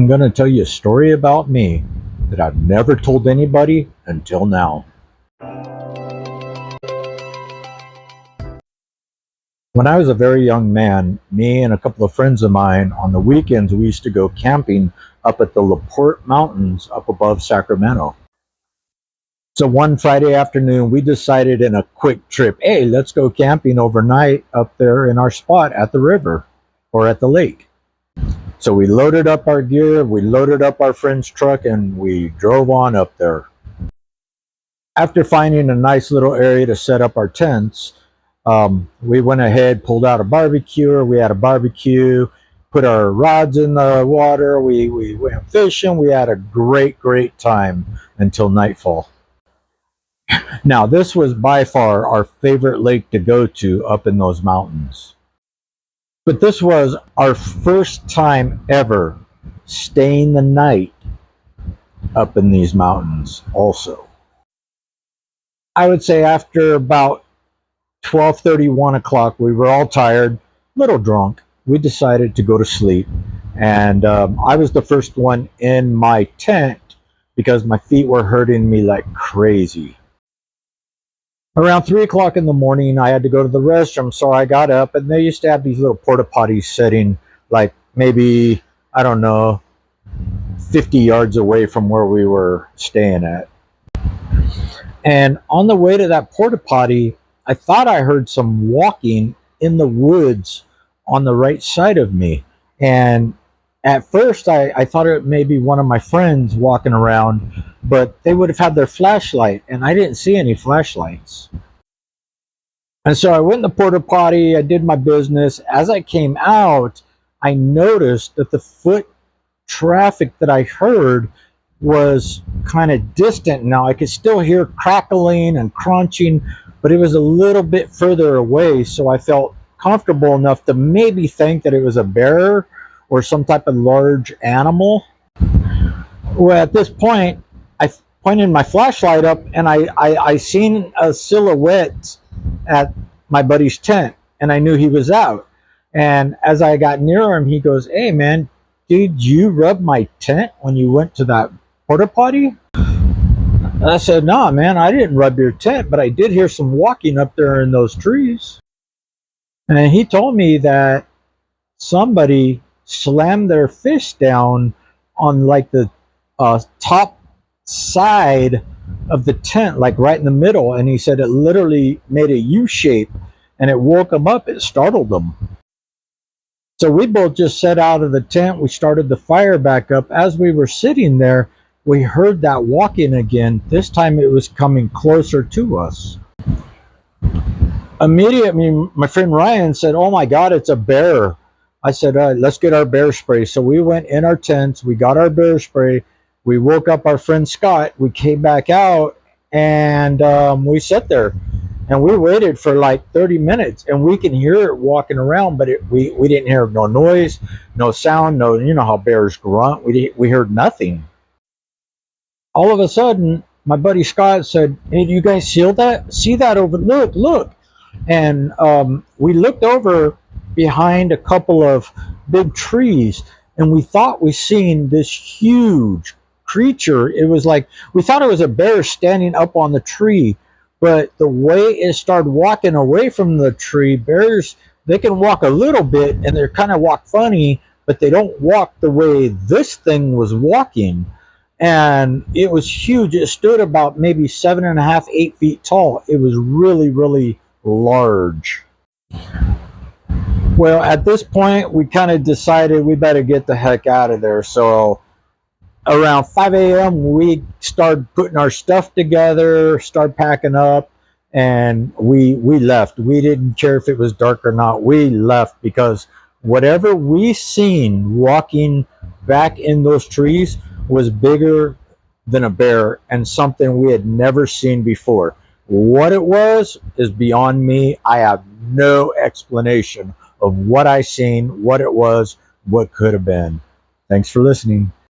I'm going to tell you a story about me that I've never told anybody until now. When I was a very young man, me and a couple of friends of mine, on the weekends, we used to go camping up at the LaPorte Mountains up above Sacramento. So one Friday afternoon, we decided in a quick trip, hey, let's go camping overnight up there in our spot at the river or at the lake. So we loaded up our gear, we loaded up our friend's truck, and we drove on up there. After finding a nice little area to set up our tents, we went ahead, pulled out a barbecue. We had a barbecue, put our rods in the water. We went fishing. We had a great time until nightfall. Now, this was by far our favorite lake to go to up in those mountains. But this was our first time ever staying the night up in these mountains also. I would say after about 12:30, 1 o'clock, we were all tired, a little drunk. We decided to go to sleep. And I was the first one in my tent because my feet were hurting me like crazy. Around 3 o'clock in the morning, I had to go to the restroom, so I got up, and they used to have these little porta potties sitting like maybe, I don't know, 50 yards away from where we were staying at. And on the way to that porta potty, I thought I heard some walking in the woods on the right side of me. And at first, I thought it may be one of my friends walking around, but they would have had their flashlight, and I didn't see any flashlights. And so I went in the porta potty, I did my business. As I came out, I noticed that the foot traffic that I heard was kind of distant. Now I could still hear crackling and crunching, but it was a little bit further away, so I felt comfortable enough to maybe think that it was a bear or some type of large animal. Well, at this point, I pointed my flashlight up, and I seen a silhouette at my buddy's tent, and I knew he was out. And as I got near him, he goes, "Hey man, did you rub my tent when you went to that porta potty?" I said, "No man, I didn't rub your tent, but I did hear some walking up there in those trees." And he told me that somebody slammed their fist down on like the top side of the tent, like right in the middle, and he said it literally made a U shape, and it woke them up. It startled them. So we both just set out of the tent. We started the fire back up. As we were sitting there, we heard that walking again. This time it was coming closer to us. Immediately, my friend Ryan said, "Oh my God, it's a bear." I said, "Let's get our bear spray." So we went in our tents, we got our bear spray, we woke up our friend Scott, we came back out, and we sat there. And we waited for like 30 minutes, and we can hear it walking around, but we didn't hear no noise, no sound, no, you know how bears grunt. We heard nothing. All of a sudden, my buddy Scott said, "Hey, do you guys see that? See that over? Look." And we looked over behind a couple of big trees, and we thought we seen this huge creature. It was like, we thought it was a bear standing up on the tree, but the way it started walking away from the tree, bears, they can walk a little bit, and they kind of walk funny, but they don't walk the way this thing was walking. And it was huge. It stood about maybe 7.5, 8 feet tall. It was really large. Well, at this point, we kind of decided we better get the heck out of there. So around 5 a.m., we started putting our stuff together, started packing up, and we left. We didn't care if it was dark or not. We left because whatever we seen walking back in those trees was bigger than a bear and something we had never seen before. What it was is beyond me. I have no explanation of what I seen, what it was, what could have been. Thanks for listening.